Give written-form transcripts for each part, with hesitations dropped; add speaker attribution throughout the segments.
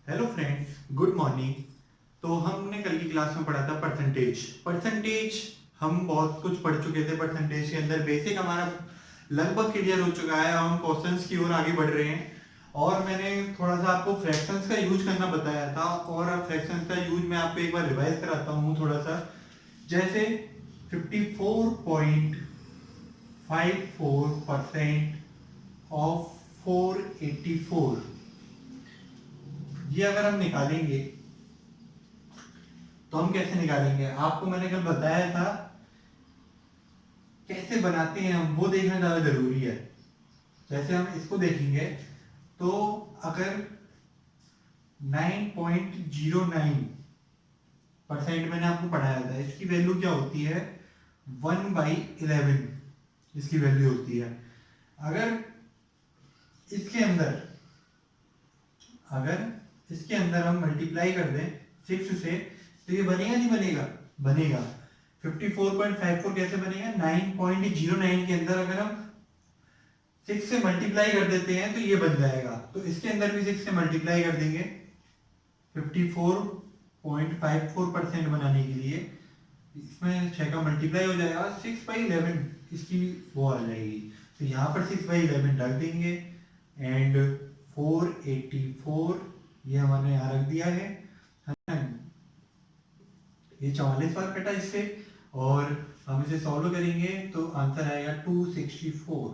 Speaker 1: Hello friends, good morning. तो हमने कल की क्लास में पढ़ा था परसेंटेज। हम बहुत कुछ पढ़ चुके थे। परसेंटेज के अंदर बेसिक हमारा लगभग क्लियर हो चुका है। हम क्वेश्चंस की ओर आगे बढ़ रहे हैं और मैंने थोड़ा सा आपको फ्रैक्शंस का यूज करना बताया था और फ्रैक्शंस का यूज मैं आपको एक बार रिवाइज कराता हूँ थोड़ा सा। जैसे 54.54% ऑफ 484, ये अगर हम निकालेंगे तो हम कैसे निकालेंगे, आपको मैंने कल बताया था। कैसे बनाते हैं हम वो देखना ज्यादा जरूरी है। जैसे हम इसको देखेंगे तो अगर 9.09% मैंने आपको पढ़ाया था, इसकी वैल्यू क्या होती है, 1/11 इसकी वैल्यू होती है। अगर इसके अंदर अगर इसके अंदर हम मल्टीप्लाई कर दें 6 से, तो ये बनेगा नहीं बनेगा, बनेगा। 54.54 कैसे बनेगा, 9.09 के अंदर अगर हम 6 से मल्टीप्लाई कर देते हैं तो ये बन जाएगा। तो इसके अंदर भी 6 से मल्टीप्लाई कर देंगे 54.54% बनाने के लिए। इसमें 6 का मल्टीप्लाई हो जाएगा, 6/11 इसकी वो आ जाएगी। तो यहाँ पर 6/11 रख देंगे एंड 484 ये हमने यहाँ रख दिया है ना? ये 44 बार कटा इससे और हम इसे सॉल्व करेंगे तो आंसर आएगा 264।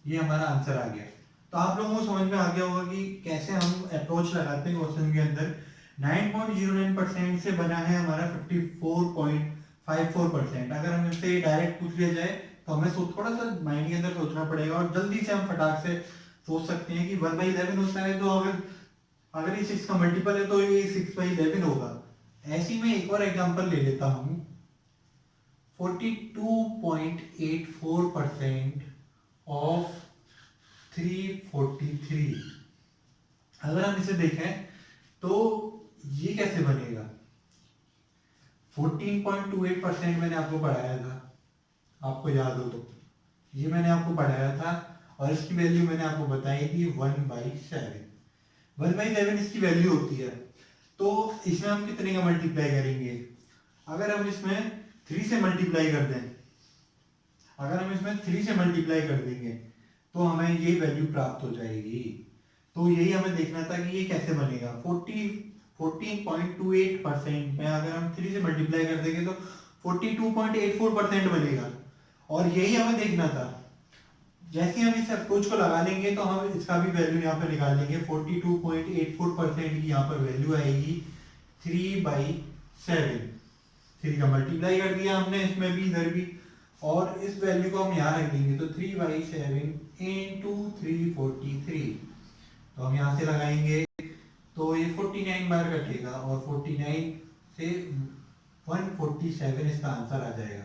Speaker 1: ये हमारा आंसर आ गया। तो आप लोगों को समझ में आ गया होगा कि कैसे हम अप्रोच लगाते हैं क्वेश्चन के अंदर। 9.09% से बना है हमारा 54.54%। अगर हम इससे डायरेक्ट पूछ लिया जाए तो हमें थोड़ा सा माइंड के अंदर सोचना पड़ेगा और जल्दी से हम फटाक से सोच सकते हैं कि 1/11 होता है, तो अगर अगर ये 6 का मल्टीपल है तो ये 6/11 होगा। ऐसी में एक और एग्जांपल ले लेता हूं। 42.84% ऑफ 343, अगर हम इसे देखें तो ये कैसे बनेगा। 14.28% मैंने आपको पढ़ाया था, आपको याद हो तो ये मैंने आपको पढ़ाया था और इसकी वैल्यू मैंने आपको बताई थी 1/7। 1/7 इसकी वैल्यू होती है। तो इसमें हम कितने का मल्टीप्लाई करेंगे, अगर हम इसमें 3 से मल्टीप्लाई कर दें, अगर हम इसमें 3 से मल्टीप्लाई कर देंगे तो हमें ये वैल्यू प्राप्त हो जाएगी। तो यही हमें देखना था कि ये कैसे बनेगा। 14.28% में अगर हम 3 से मल्टीप्लाई कर देंगे तो 42.84% बनेगा और यही हमें देखना था। जैसे हम इस अप्रोच को लगा लेंगे तो हम इसका भी वैल्यू यहाँ पे निकाल लेंगे। 42.84% की यहाँ पर वैल्यू आएगी 3/7। 3 का मल्टीप्लाई कर दिया हमने इसमें भी इधर भी और इस वैल्यू को हम यहाँ रख देंगे तो 3/7 इंटू 343। तो हम यहाँ से लगाएंगे तो ये 49 बार कटेगा और 49 से 147 इसका आंसर आ जाएगा।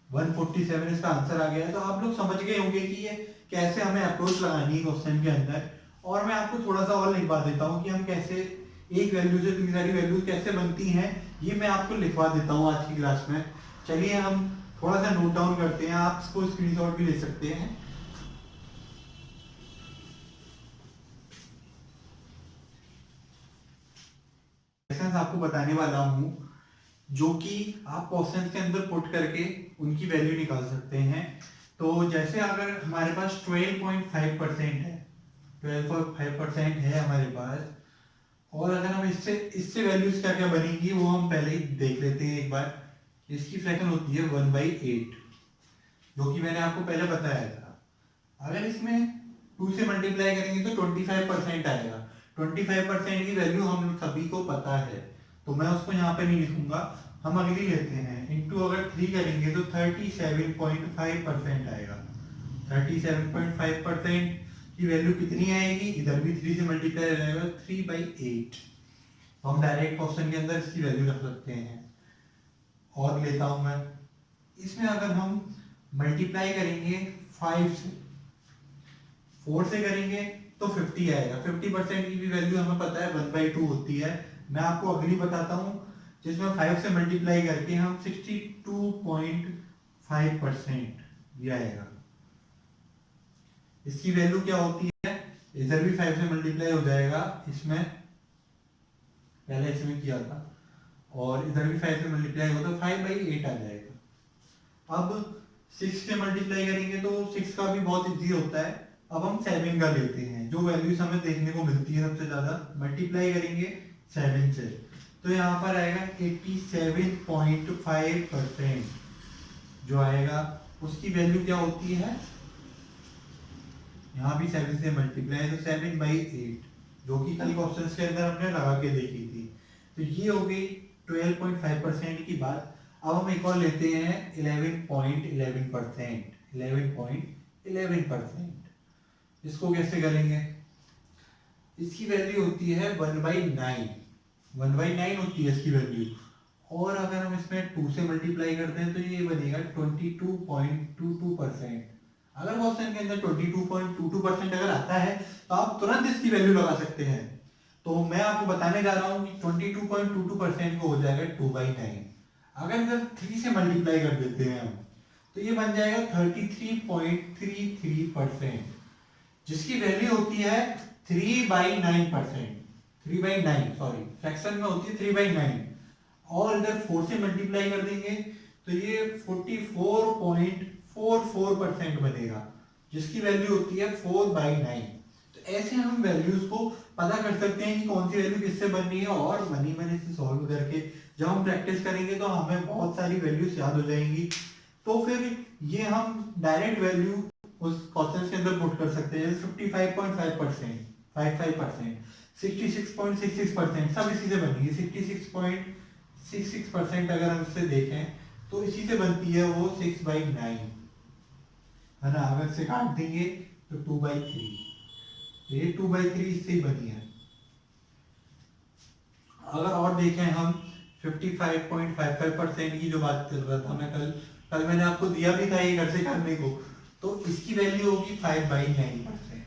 Speaker 1: 147 इसका आंसर आ गया है। तो आप लोग समझ गए होंगे कि ये कैसे हमें अप्रोच लगानी है क्वेश्चन के अंदर। और मैं आपको थोड़ा सा और लिखवा देता हूँ कि हम कैसे एक वैल्यू से इतनी सारी वैल्यूज कैसे बनती हैं, ये मैं आपको लिखवा देता हूँ आज की क्लास में। चलिए हम थोड़ा सा नोट डाउन करते हैं, आप इसको स्क्रीनशॉट भी ले सकते हैं। आपको बताने वाला हूँ जो कि आप क्वेश्चन के अंदर पुट करके उनकी वैल्यू निकाल सकते हैं। तो जैसे अगर हमारे पास 12.5% है, 12.5% है हमारे पास, और अगर हम इससे इससे वैल्यूज क्या क्या बनेंगी वो हम पहले ही देख लेते हैं एक बार। इसकी फ्रैक्शन होती है 1/8, जो कि मैंने आपको पहले बताया था। अगर इसमें 2 से मल्टीप्लाई करेंगे तो 25% आएगा। 25% की वैल्यू हम सभी को पता है, तो मैं उसको यहाँ पे नहीं लिखूंगा, हम अगली लेते हैं। इंटू अगर 3 करेंगे तो 37.5% आएगा। 37.5% की वैल्यू कितनी आएगी, इधर भी 3 से मल्टीप्लाई हो जाएगा 3/8। तो हम डायरेक्ट क्वेश्चन के अंदर इसकी वैल्यू रख सकते हैं। और लेता हूं मैं, इसमें अगर हम मल्टीप्लाई करेंगे 5 से, 4 से करेंगे तो 50 आएगा। 50% की भी वैल्यू हमें पता है 1/2 होती है। मैं आपको अगली बताता हूँ जिसमें 5 से मल्टीप्लाई करके हम 62.5% ये आएगा। इसकी वैल्यू क्या होती है, इधर भी 5 से मल्टीप्लाई हो जाएगा, इसमें पहले इसमें किया था, और इधर भी 5 से मल्टीप्लाई हो तो 5/8 आ जाएगा। अब 6 से मल्टीप्लाई करेंगे तो 6 का भी बहुत इजी होता है। अब हम 7 का लेते हैं, जो वैल्यूज हमें देखने को मिलती है सबसे ज्यादा, मल्टीप्लाई करेंगे 7 से, तो यहाँ पर आएगा 87.5% जो आएगा, उसकी वैल्यू क्या होती है, यहाँ भी 7 से मल्टीप्लाई, तो 7/8, जो कि कल क्वेश्चन के अंदर हमने लगा के देखी थी। तो ये हो गई 12.5% की बात। अब हम एक और लेते हैं 11.11%, 11.11%। इसको कैसे करेंगे, इसकी वैल्यू होती है 1/9, 1/9 होती है इसकी वैल्यू, और अगर हम इसमें 2 से मल्टीप्लाई करते हैं तो ये बनेगा 22.22%। अगर क्वेश्चन के अंदर 22.22% अगर आता है तो आप तुरंत इसकी वैल्यू लगा सकते हैं। तो मैं आपको बताने जा रहा हूँ कि 22.22% को हो जाएगा 2/9। अगर इधर 3 से मल्टीप्लाई कर देते हैं हम तो ये बन जाएगा 33.33%, जिसकी वैल्यू होती है 3/9%, 3/9 सॉरी, फ्रैक्शन में होती है 3/9, और इधर 4 से मल्टीप्लाई कर देंगे तो ये 44.44% बनेगा, जिसकी वैल्यू होती है 4/9। तो ऐसे हम वैल्यूज को पता कर सकते हैं कि कौन सी वैल्यू किससे बन रही है, और मनी मैंने इसे सॉल्व करके जब हम प्रैक्टिस करेंगे तो हमें बहुत सारी वैल्यूज याद हो जाएंगी। तो फिर ये हम डायरेक्ट वैल्यू उस क्वेश्चन के अंदर पुट कर सकते हैं, 55.5%, 55%, 66.66%, सब इसी से बनेगी। 66.66% अगर हम इससे देखें तो इसी से बनती है वो 6/9, है ना। अगर से काट देंगे तो 2/3, ये 2/3 इससे ही बनी है। अगर और देखें हम 55.55% की जो बात कर रहा था मैं कल मैंने आपको दिया भी था ये घर से करने को, तो इसकी वैल्यू होगी 5/9%।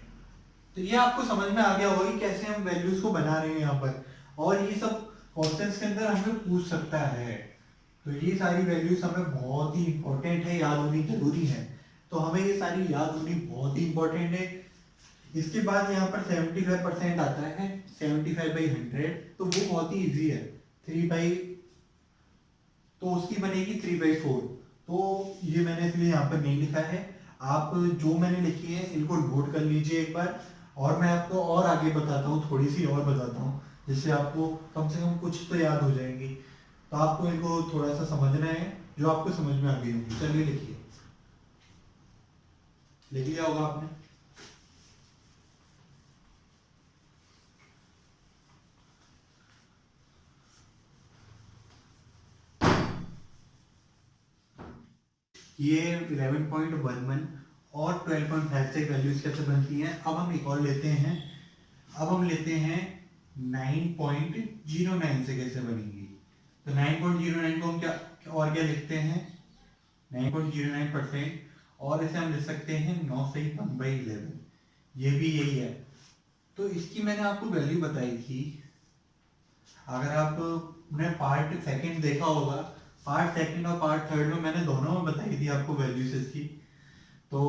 Speaker 1: तो ये आपको समझ में आ गया होगा कि कैसे हम वैल्यूज को बना रहे हैं यहाँ पर, और ये सब क्वेश्चंस के अंदर हमें पूछ सकता है। तो ये सारी वैल्यूज हमें बहुत ही इंपॉर्टेंट है, याद होनी जरूरी है। तो हमें ये सारी याद होनी बहुत ही इंपॉर्टेंट है। इसके बाद यहाँ पर 75% आता है, 75/100, तो वो बहुत ही इजी है। 3 तो उसकी बनेगी 3/4। तो ये मैंने इसलिए यहाँ पर नहीं लिखा है, आप जो मैंने लिखी है इनको नोट कर लीजिए एक बार, और मैं आपको और आगे बताता हूँ, थोड़ी सी और बताता हूँ, जिससे आपको कम से कम कुछ तो याद हो जाएंगी। तो आपको इनको थोड़ा सा समझना है, जो आपको समझ में आ गई होगी। चलिए लिखिए, लिख लिया होगा आपने। ये 11.11 और 12.5 से वैल्यूज कैसे बनती हैं। अब हम एक और लेते हैं, अब हम लेते हैं 9.09 से कैसे बनेंगी। तो 9.09 को हम क्या और क्या लिखते हैं, 9.09%, और इसे हम लिख सकते हैं 9 से 1/11, ये भी यही है। तो इसकी मैंने आपको वैल्यू बताई थी, अगर आपने पार्ट सेकंड देखा होगा, पार्ट सेकंड और पार्ट थर्ड में मैंने दोनों में बताई थी आपको वैल्यूज इसकी। तो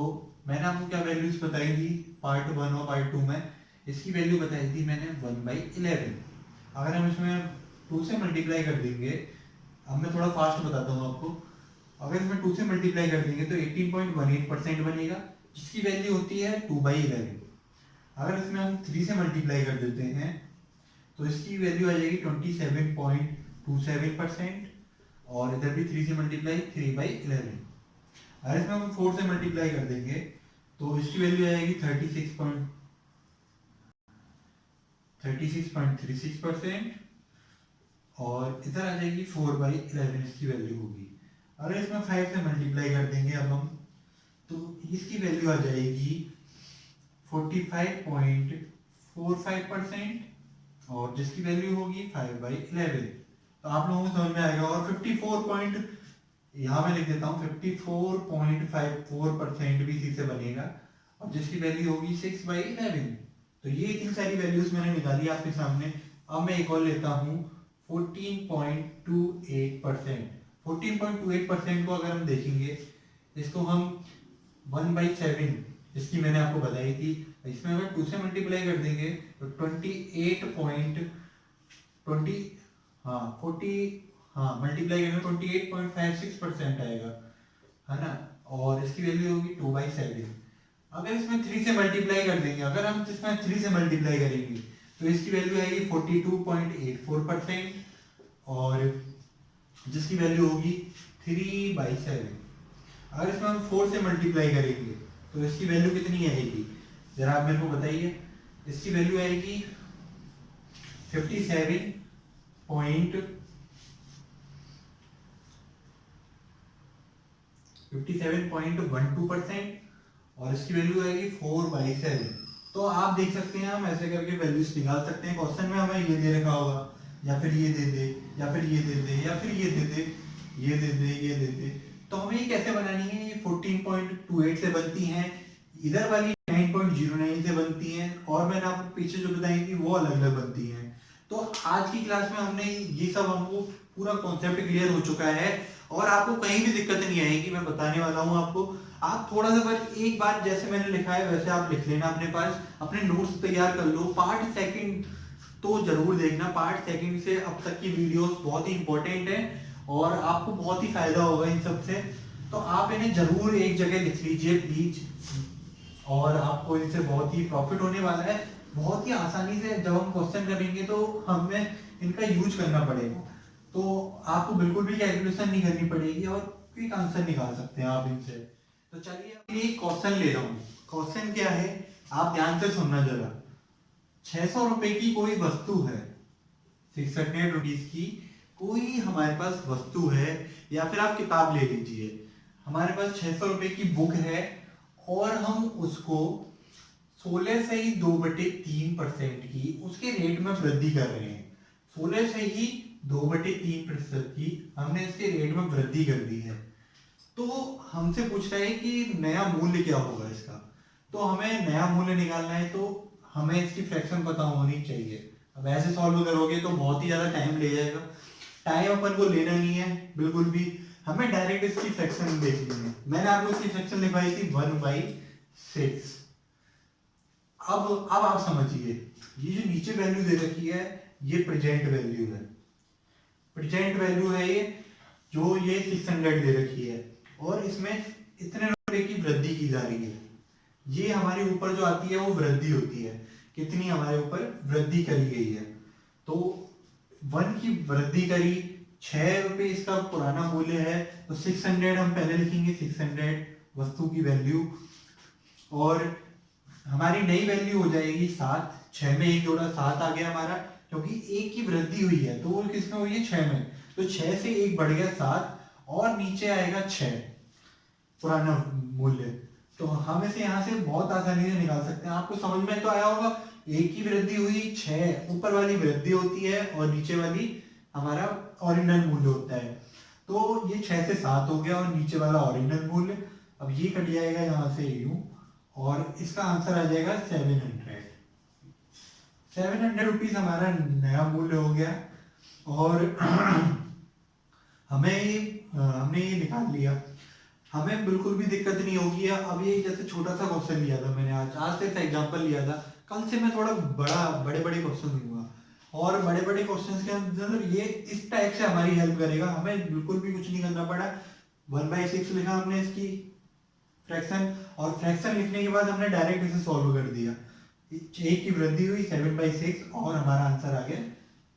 Speaker 1: मैंने आपको क्या वैल्यूज बताई थी पार्ट 1 और पार्ट 2 में, इसकी वैल्यू बताई थी मैंने 1/11। अगर हम इसमें 2 से मल्टीप्लाई कर देंगे, अब मैं थोड़ा फास्ट बताता हूँ आपको, अगर इसमें 2 से मल्टीप्लाई कर देंगे तो 18.18% बनेगा, जिसकी वैल्यू होती है 2/11। अगर इसमें हम 3 से मल्टीप्लाई कर देते हैं तो इसकी वैल्यू आ जाएगी 27.27%, और इधर भी 3 से मल्टीप्लाई 3/11। अगर इसमें हम 4 से मल्टीप्लाई कर देंगे तो इसकी वैल्यू आएगी 36.36%, और इधर आ जाएगी 4/11 इसकी वैल्यू होगी। अगर इसमें 5 से मल्टीप्लाई कर देंगे अब हम, तो इसकी वैल्यू आ जाएगी 45.45%, और जिसकी वैल्यू होगी 5/11। तो आप लोगों को समझ में आएगा। और 54 यहाँ मैं लिख देता हूँ, 54.54% भी इसी से बनेगा, और जिसकी वैल्यू होगी 6/11। तो ये इतनी सारी वैल्यूज मैंने निकाली आपके सामने। अब मैं एक और लेता हूँ 14.28%। 14.28% को अगर हम देखेंगे, इसको हम 1/7, इसकी मैंने आपको बताई थी, इसमें अगर 2 से मल्टीप्लाई कर देंगे तो 20, हाँ 40, हाँ मल्टीप्लाई करेंगे 28.56% आएगा, है ना। और इसकी वैल्यू होगी 2/7। अगर इसमें 3 से मल्टीप्लाई कर देंगे, अगर हम इसमें 3 से मल्टीप्लाई करेंगे तो इसकी वैल्यू आएगी 42.84%, और जिसकी वैल्यू होगी 3/7। अगर इसमें हम 4 से मल्टीप्लाई करेंगे तो इसकी वैल्यू कितनी आएगी, जरा आप मेरे को बताइए। इसकी वैल्यू आएगी 57.12%, और इसकी वैल्यू आएगी 4/7। तो आप देख सकते हैं, हम ऐसे करके वैल्यूज निकाल सकते हैं। क्वेश्चन में हमें ये दे रखा होगा, या फिर ये दे दे, या फिर ये दे दे, या फिर ये दे दे, ये दे दे, ये दे दे, तो हमें ये कैसे बनानी है। ये 14.28 से बनती हैं, इधर वाली 9.09 से बनती हैं, और मैंने आपको पीछे जो बताई थी वो अलग अलग बनती हैं। तो आज की क्लास में हमने ये सब, हमको पूरा कॉन्सेप्ट क्लियर हो चुका है, और आपको कहीं भी दिक्कत नहीं आएगी। मैं बताने वाला हूँ आपको, आप थोड़ा सा बस एक बार जैसे मैंने लिखा है वैसे आप लिख लेना अपने पास, अपने नोट्स तैयार कर लो। पार्ट सेकंड तो जरूर देखना, पार्ट सेकंड से अब तक की वीडियोस बहुत ही इंपॉर्टेंट है, और आपको बहुत ही फायदा होगा इन सब से। तो आप इन्हें जरूर एक जगह लिख लीजिए प्लीज, और आपको इनसे बहुत ही प्रॉफिट होने वाला है। बहुत ही आसानी से जब हम क्वेश्चन करेंगे तो हमें इनका यूज करना पड़ेगा, तो आपको बिल्कुल भी कैलकुलेशन नहीं करनी पड़ेगी, और क्विक आंसर निकाल सकते हैं आप इनसे। तो चलिए अभी क्वेश्चन ले रहा हूँ। क्वेश्चन क्या है, आप ध्यान से सुनना जरा। 600 रुपए की कोई वस्तु है, 600 रुपीज की कोई हमारे पास वस्तु है, या फिर आप किताब ले लीजिए। हमारे पास 600 रुपए की बुक है, और हम उसको 16 से ही 2/3% की उसके रेट में वृद्धि कर रहे हैं। 16 से ही 2/3% की हमने इसके रेट में वृद्धि कर दी है। तो हमसे पूछ रहा है कि नया मूल्य क्या होगा इसका। तो हमें नया मूल्य निकालना है, तो हमें इसकी फ्रैक्शन पता होनी चाहिए। अब ऐसे सॉल्व करोगे तो बहुत ही ज्यादा टाइम ले जाएगा, टाइम अपन को लेना नहीं है बिल्कुल भी, हमें डायरेक्ट इसकी फ्रैक्शन देखनी है। मैंने आपको इसकी फ्रैक्शन लिखवाई थी 1/6। अब आप समझिए, ये जो नीचे वैल्यू दे रखी है ये प्रेजेंट वैल्यू है, प्रेजेंट वैल्यू है ये, जो ये 600 दे रखी है, और इसमें इतने रुपए की वृद्धि की जा रही है। ये हमारे ऊपर जो आती है वो वृद्धि होती है, कितनी हमारे ऊपर वृद्धि करी गई है। तो 1 की वृद्धि करी, 6 रुपए इसका पुराना मूल्य है, तो 600 हम पहले लिखेंगे, 600 वस्तु की वैल्यू, और हमारी नई वैल्यू हो जाएगी 7। 6 में 1 जोड़ा 7 आ गया हमारा, क्योंकि 1 की वृद्धि हुई है, तो वो किसमें हुई है, 6 में। तो 6 से 1 बढ़ गया 7, और नीचे आएगा 6 पुराना मूल्य। तो हम इसे यहाँ से बहुत आसानी से निकाल सकते हैं। आपको समझ में तो आया होगा, 1 की वृद्धि हुई, 6 ऊपर वाली वृद्धि होती है, और नीचे वाली हमारा ओरिजिनल मूल्य होता है। तो ये 6 से 7 हो गया, और नीचे वाला ओरिजिनल मूल्य। अब ये कट जाएगा यहाँ से यूं, और इसका आंसर आ जाएगा 700 रुपीज हमारा नया मूल्य हो गया। और हमने ये निकाल लिया, हमें बिल्कुल भी दिक्कत नहीं होगी। अब ये जैसे छोटा सा क्वेश्चन लिया था मैंने, आज से एग्जांपल लिया था, कल से मैं थोड़ा बड़े बड़े क्वेश्चन दूंगा, और बड़े बड़े क्वेश्चंस के अंदर ये इस टाइप से हमारी हेल्प करेगा। हमें बिल्कुल भी कुछ नहीं करना पड़ा, 1/6 लिखा हमने इसकी फ्रैक्शन, और फ्रैक्शन लिखने के बाद हमने डायरेक्ट इसे सॉल्व कर दिया। 1 की वृद्धि हुई 7/6, और हमारा आंसर आ गया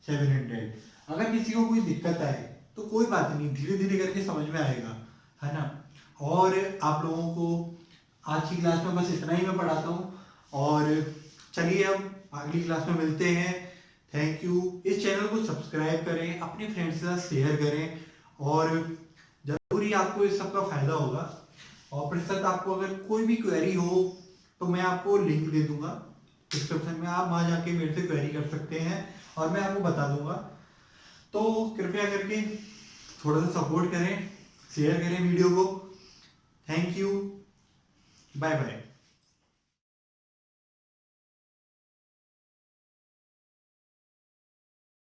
Speaker 1: 700। अगर किसी को कोई दिक्कत आए तो कोई बात नहीं, धीरे धीरे करके समझ में आएगा, है ना। और आप लोगों को आज की क्लास में बस इतना ही मैं पढ़ाता हूँ, और चलिए अब अगली क्लास में मिलते हैं। Thank you. इस चैनल को सब्सक्राइब करें, अपने फ्रेंड्स के साथ शेयर करें, और जरूर ही आपको इस सब का फायदा होगा। और प्रतिशत आपको अगर कोई भी क्वेरी हो तो मैं आपको लिंक दे दूंगा डिस्क्रिप्शन में, आप वहां जाके मेरे से क्वेरी कर सकते हैं, और मैं आपको बता दूंगा। तो कृपया करके थोड़ा सा सपोर्ट करें, शेयर करें वीडियो को। Thank you, bye bye.